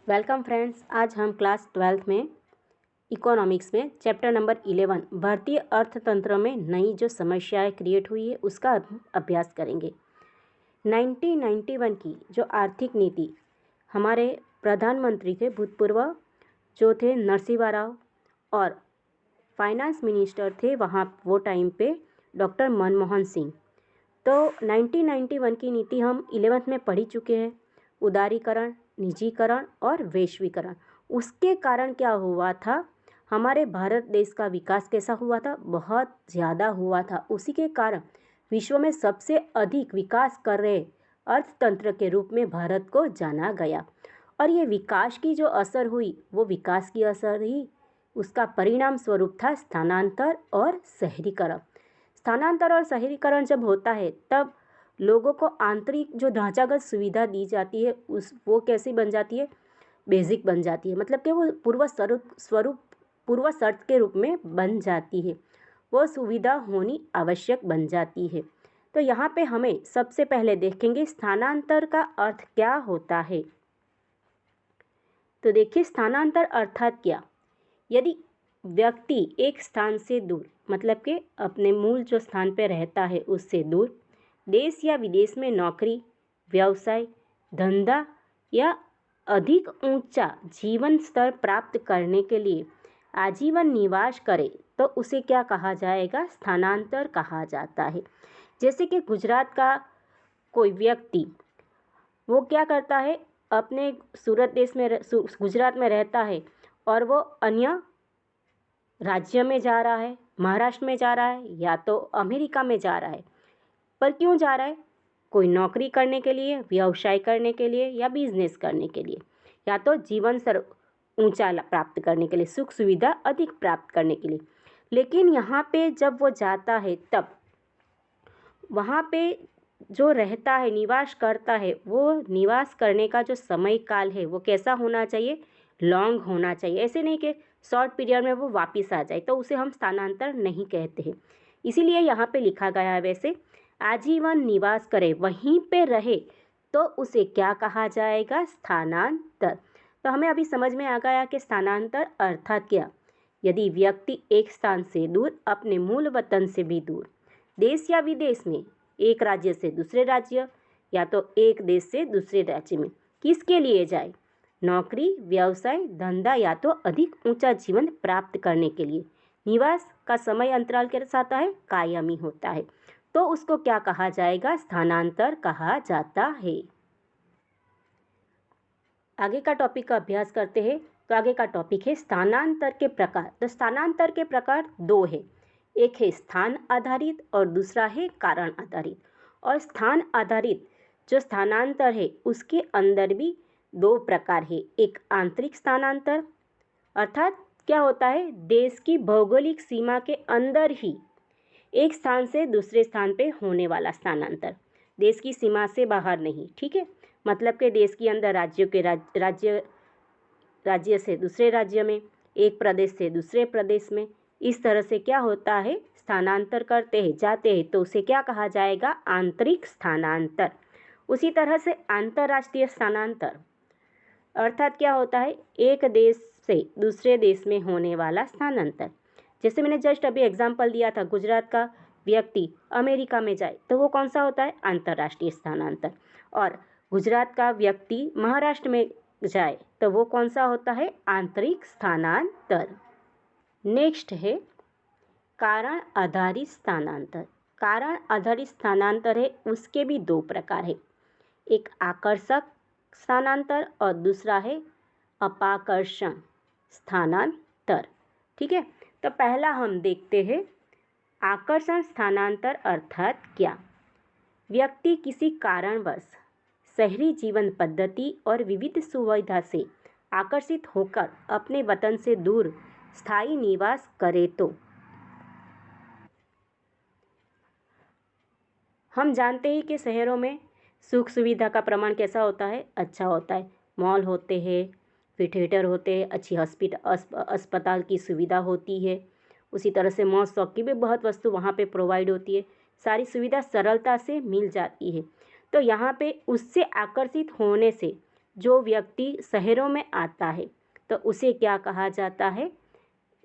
Welcome friends. आज हम class 12th में इकोनॉमिक्स में चैप्टर नंबर 11 भारतीय अर्थतंत्र में नई जो समस्याएं क्रिएट हुई है उसका अभ्यास करेंगे। 1991 की जो आर्थिक नीति हमारे प्रधानमंत्री थे भूतपूर्व जो थे नरसिम्हा राव और फाइनेंस मिनिस्टर थे वहाँ वो टाइम पे डॉक्टर मनमोहन सिंह। तो 1991 की नीति हम 11th में पढ़ी चुके हैं। उदारीकरण, निजीकरण और वैश्वीकरण, उसके कारण क्या हुआ था, हमारे भारत देश का विकास कैसा हुआ था, बहुत ज़्यादा हुआ था। उसी के कारण विश्व में सबसे अधिक विकास कर रहे अर्थतंत्र के रूप में भारत को जाना गया। और ये विकास की जो असर हुई वो विकास की असर ही उसका परिणाम स्वरूप था स्थानांतर और शहरीकरण। स्थानांतर और शहरीकरण जब होता है तब लोगों को आंतरिक जो ढांचागत सुविधा दी जाती है वो कैसी बन जाती है, बेसिक बन जाती है, मतलब कि वो पूर्व शर्त के रूप में बन जाती है, वो सुविधा होनी आवश्यक बन जाती है। तो यहाँ पे हमें सबसे पहले देखेंगे स्थानांतर का अर्थ क्या होता है। तो देखिए, स्थानांतर अर्थात क्या, यदि व्यक्ति एक स्थान से दूर, मतलब कि अपने मूल जो स्थान पर रहता है उससे दूर, देश या विदेश में नौकरी, व्यवसाय, धंधा या अधिक ऊंचा जीवन स्तर प्राप्त करने के लिए आजीवन निवास करे तो उसे क्या कहा जाएगा, स्थानांतर कहा जाता है। जैसे कि गुजरात का कोई व्यक्ति वो क्या करता है, अपने सूरत देश में गुजरात में रहता है और वो अन्य राज्य में जा रहा है, महाराष्ट्र में जा रहा है या तो अमेरिका में जा रहा है। पर क्यों जा रहा है, कोई नौकरी करने के लिए, व्यवसाय करने के लिए या बिजनेस करने के लिए, या तो जीवन स्तर ऊंचा प्राप्त करने के लिए, सुख सुविधा अधिक प्राप्त करने के लिए। लेकिन यहाँ पे जब वो जाता है तब वहाँ पे जो रहता है, निवास करता है, वो निवास करने का जो समय काल है वो कैसा होना चाहिए, लॉन्ग होना चाहिए। ऐसे नहीं कि शॉर्ट पीरियड में वो वापस आ जाए, तो उसे हम स्थानांतर नहीं कहते हैं। इसीलिए यहाँ पे लिखा गया है, वैसे आजीवन निवास करे, वहीं पे रहे तो उसे क्या कहा जाएगा, स्थानांतर। तो हमें अभी समझ में आ गया कि स्थानांतर अर्थात क्या, यदि व्यक्ति एक स्थान से दूर, अपने मूल वतन से भी दूर, देश या विदेश में, एक राज्य से दूसरे राज्य या तो एक देश से दूसरे राज्य में, किसके लिए जाए, नौकरी, व्यवसाय, धंधा या तो अधिक ऊंचा जीवन प्राप्त करने के लिए। निवास का समय अंतराल के साथ है, कायमी होता है, तो उसको क्या कहा जाएगा, स्थानांतर कहा जाता है। आगे का टॉपिक का अभ्यास करते हैं। तो आगे का टॉपिक है स्थानांतर के प्रकार। तो स्थानांतर के प्रकार दो है, एक है स्थान आधारित और दूसरा है कारण आधारित। और स्थान आधारित जो स्थानांतर है उसके अंदर भी दो प्रकार है। एक आंतरिक स्थानांतर, अर्थात क्या होता है, देश की भौगोलिक सीमा के अंदर ही एक स्थान से दूसरे स्थान पे होने वाला स्थानांतर, देश की सीमा से बाहर नहीं, ठीक है। मतलब कि देश के अंदर राज्यों के राज्य से दूसरे राज्य में, एक प्रदेश से दूसरे प्रदेश में, इस तरह से क्या होता है, स्थानांतर करते हैं, जाते हैं, तो उसे क्या कहा जाएगा, आंतरिक स्थानांतर। उसी तरह से अंतर्राष्ट्रीय स्थानांतर अर्थात क्या होता है, एक देश से दूसरे देश में होने वाला स्थानांतर। जैसे मैंने जस्ट अभी एग्जाम्पल दिया था, गुजरात का व्यक्ति अमेरिका में जाए तो वो कौन सा होता है, अंतर्राष्ट्रीय स्थानांतर। और गुजरात का व्यक्ति महाराष्ट्र में जाए तो वो कौन सा होता है, आंतरिक स्थानांतर। नेक्स्ट है कारण आधारित स्थानांतर। कारण आधारित स्थानांतर है, उसके भी दो प्रकार है, एक आकर्षक स्थानांतर और दूसरा है अपाकर्षण स्थानांतर, ठीक है। तो पहला हम देखते हैं आकर्षण स्थानांतर अर्थात क्या, व्यक्ति किसी कारणवश शहरी जीवन पद्धति और विविध सुविधा से आकर्षित होकर अपने वतन से दूर स्थायी निवास करे। तो हम जानते हैं कि शहरों में सुख सुविधा का प्रमाण कैसा होता है, अच्छा होता है, मॉल होते हैं, फिर थिएटर होते हैं, अच्छी अस्पताल की सुविधा होती है, उसी तरह से मौज शौक की भी बहुत वस्तु वहाँ पे प्रोवाइड होती है, सारी सुविधा सरलता से मिल जाती है। तो यहाँ पे उससे आकर्षित होने से जो व्यक्ति शहरों में आता है तो उसे क्या कहा जाता है?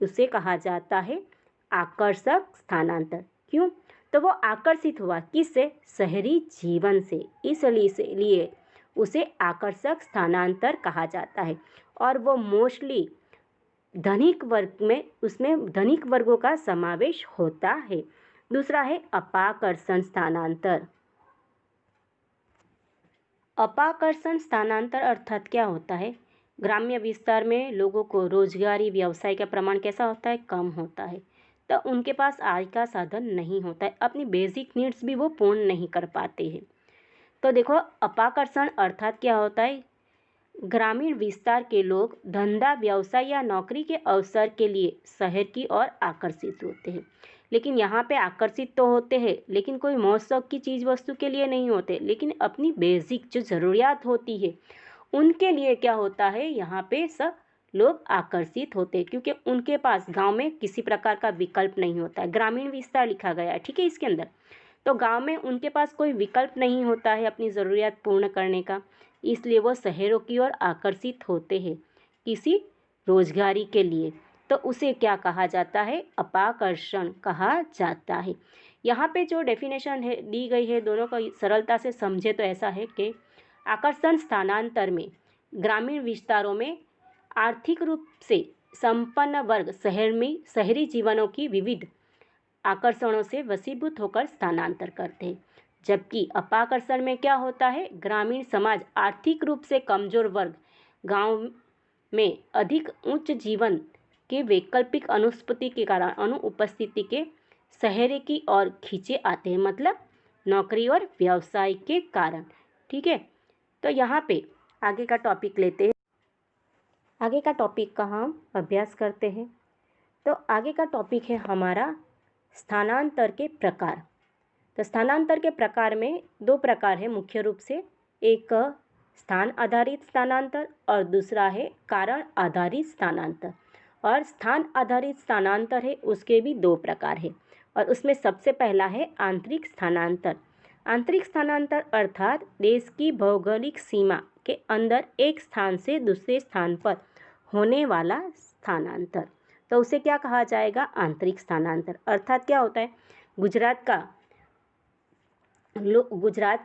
उसे कहा जाता है आकर्षक स्थानांतर। क्यों? तो वो आकर्षित हुआ किससे? शहरी जीवन से, इसलिए उसे आकर्षक स्थानांतर कहा जाता है। और वो मोस्टली धनिक वर्ग में, उसमें धनिक वर्गों का समावेश होता है। दूसरा है अपाकर्षण स्थानांतर। अपाकर्षण स्थानांतर अर्थात क्या होता है? ग्राम्य विस्तार में लोगों को रोजगारी व्यवसाय का प्रमाण कैसा होता है? कम होता है। तो उनके पास आय का साधन नहीं होता है, अपनी बेसिक नीड्स भी वो पूर्ण नहीं कर पाते हैं। तो देखो, अपाकर्षण अर्थात क्या होता है? ग्रामीण विस्तार के लोग धंधा व्यवसाय या नौकरी के अवसर के लिए शहर की ओर आकर्षित होते हैं। लेकिन यहाँ पे आकर्षित तो होते हैं, लेकिन कोई मौज शौक की चीज़ वस्तु के लिए नहीं होते, लेकिन अपनी बेसिक जो ज़रूरियात होती है उनके लिए क्या होता है, यहाँ पे सब लोग आकर्षित होते हैं, क्योंकि उनके पास गांव में किसी प्रकार का विकल्प नहीं होता है। ग्रामीण विस्तार लिखा गया है, ठीक है, इसके अंदर। तो गांव में उनके पास कोई विकल्प नहीं होता है अपनी ज़रूरियात पूर्ण करने का, इसलिए वो शहरों की ओर आकर्षित होते हैं किसी रोजगारी के लिए। तो उसे क्या कहा जाता है? अपाकर्षण कहा जाता है। यहाँ पे जो डेफिनेशन है दी गई है, दोनों को सरलता से समझे तो ऐसा है कि आकर्षण स्थानांतर में ग्रामीण विस्तारों में आर्थिक रूप से संपन्न वर्ग शहरी जीवनों की विविध आकर्षणों से वशीभूत होकर स्थानांतर करते हैं, जबकि अपाकर्षण में क्या होता है? ग्रामीण समाज आर्थिक रूप से कमजोर वर्ग गांव में अधिक उच्च जीवन के वैकल्पिक अनुपस्थिति के शहर की ओर खींचे आते हैं, मतलब नौकरी और व्यवसाय के कारण। ठीक है, तो यहाँ पे आगे का टॉपिक लेते हैं। आगे का टॉपिक का हम अभ्यास करते हैं। तो आगे का टॉपिक है हमारा स्थानांतर के प्रकार। तो स्थानांतर के प्रकार में दो प्रकार है मुख्य रूप से, एक स्थान आधारित स्थानांतर और दूसरा है कारण आधारित स्थानांतर। और स्थान आधारित स्थानांतर है उसके भी दो प्रकार है, और उसमें सबसे पहला है आंतरिक स्थानांतर। आंतरिक स्थानांतर अर्थात देश की भौगोलिक सीमा के अंदर एक स्थान से दूसरे स्थान पर होने वाला स्थानांतर। तो उसे क्या कहा जाएगा? आंतरिक स्थानांतर। अर्थात क्या होता है? गुजरात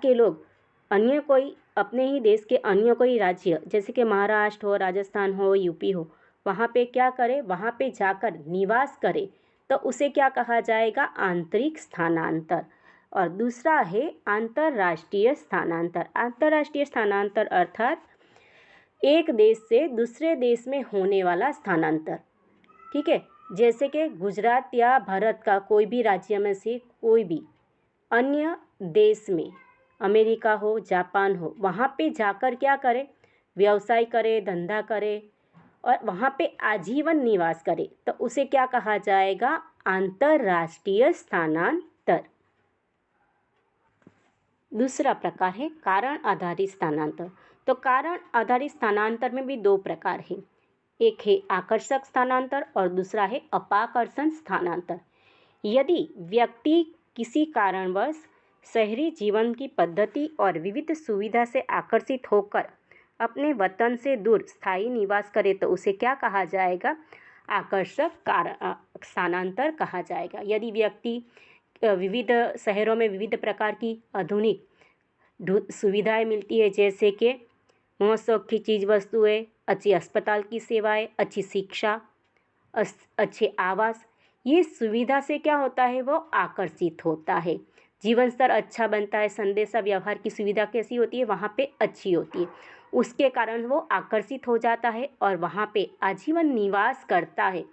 के लोग अन्य कोई अपने ही देश के अन्य कोई राज्य, जैसे कि महाराष्ट्र हो, राजस्थान हो, यूपी हो, वहाँ पे क्या करे? वहाँ पे जाकर निवास करे, तो उसे क्या कहा जाएगा? आंतरिक स्थानांतर। और दूसरा है अंतर्राष्ट्रीय स्थानांतर। अंतर्राष्ट्रीय स्थानांतर अर्थात एक देश से दूसरे देश में होने वाला स्थानांतर। ठीक है, जैसे कि गुजरात या भारत का कोई भी राज्य में से कोई भी अन्य देश में, अमेरिका हो, जापान हो, वहाँ पे जाकर क्या करे? व्यवसाय करे, धंधा करे और वहाँ पे आजीवन निवास करे, तो उसे क्या कहा जाएगा? अंतर्राष्ट्रीय स्थानांतर। दूसरा प्रकार है कारण आधारित स्थानांतर। तो कारण आधारित स्थानांतर में भी दो प्रकार हैं, एक है आकर्षक स्थानांतर और दूसरा है अपाकर्षण स्थानांतर। यदि व्यक्ति किसी कारणवश शहरी जीवन की पद्धति और विविध सुविधा से आकर्षित होकर अपने वतन से दूर स्थायी निवास करे, तो उसे क्या कहा जाएगा? आकर्षक स्थानांतर कहा जाएगा। यदि व्यक्ति विविध शहरों में विविध प्रकार की आधुनिक सुविधाएं मिलती है, जैसे कि मौज शौक की चीज़ वस्तुएं, अच्छी अस्पताल की सेवाएं, अच्छी शिक्षा, अच्छे आवास, ये सुविधा से क्या होता है? वो आकर्षित होता है। जीवन स्तर अच्छा बनता है, संदेशा व्यवहार की सुविधा कैसी होती है? वहाँ पे अच्छी होती है, उसके कारण वो आकर्षित हो जाता है और वहाँ पे आजीवन निवास करता है,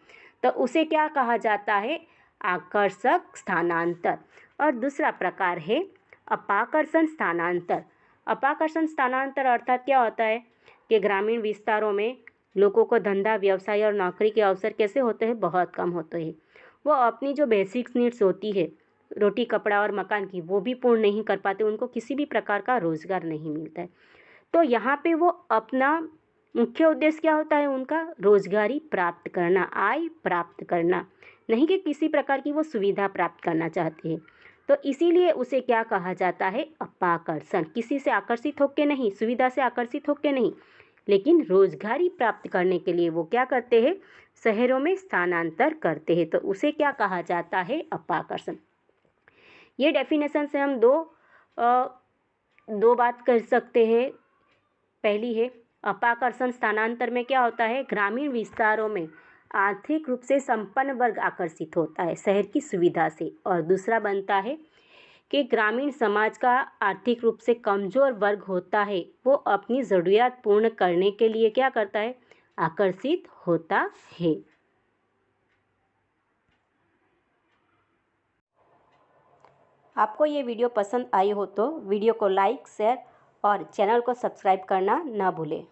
तो उसे क्या कहा जाता है? आकर्षक स्थानांतर। और दूसरा प्रकार है अपाकर्षण स्थानांतर। अपाकर्षण स्थानांतर अर्थात क्या होता है कि ग्रामीण विस्तारों में लोगों को धंधा व्यवसाय और नौकरी के अवसर कैसे होते हैं? बहुत कम होते हैं। वो अपनी जो बेसिक नीड्स होती है, रोटी कपड़ा और मकान की, वो भी पूर्ण नहीं कर पाते, उनको किसी भी प्रकार का रोजगार नहीं मिलता है। तो यहाँ पे वो अपना मुख्य उद्देश्य क्या होता है? उनका रोजगारी प्राप्त करना, आय प्राप्त करना, नहीं कि किसी प्रकार की वो सुविधा प्राप्त करना चाहते हैं। तो इसीलिए उसे क्या कहा जाता है, अपाकर्षण। किसी से आकर्षित होकर नहीं, सुविधा से आकर्षित होकर नहीं, लेकिन रोजगारी प्राप्त करने के लिए वो क्या करते हैं, शहरों में स्थानांतर करते हैं, तो उसे क्या कहा जाता है, अपाकर्षण। ये डेफिनेशन से हम दो बात कर सकते हैं। पहली है, अपाकर्षण स्थानांतर में क्या होता है, ग्रामीण विस्तारों में आर्थिक रूप से संपन्न वर्ग आकर्षित होता है शहर की सुविधा से, और दूसरा बनता है कि ग्रामीण समाज का आर्थिक रूप से कमजोर वर्ग होता है, वो अपनी ज़रूरियात पूर्ण करने के लिए क्या करता है, आकर्षित होता है। आपको ये वीडियो पसंद आई हो तो वीडियो को लाइक, शेयर और चैनल को सब्सक्राइब करना ना भूलें।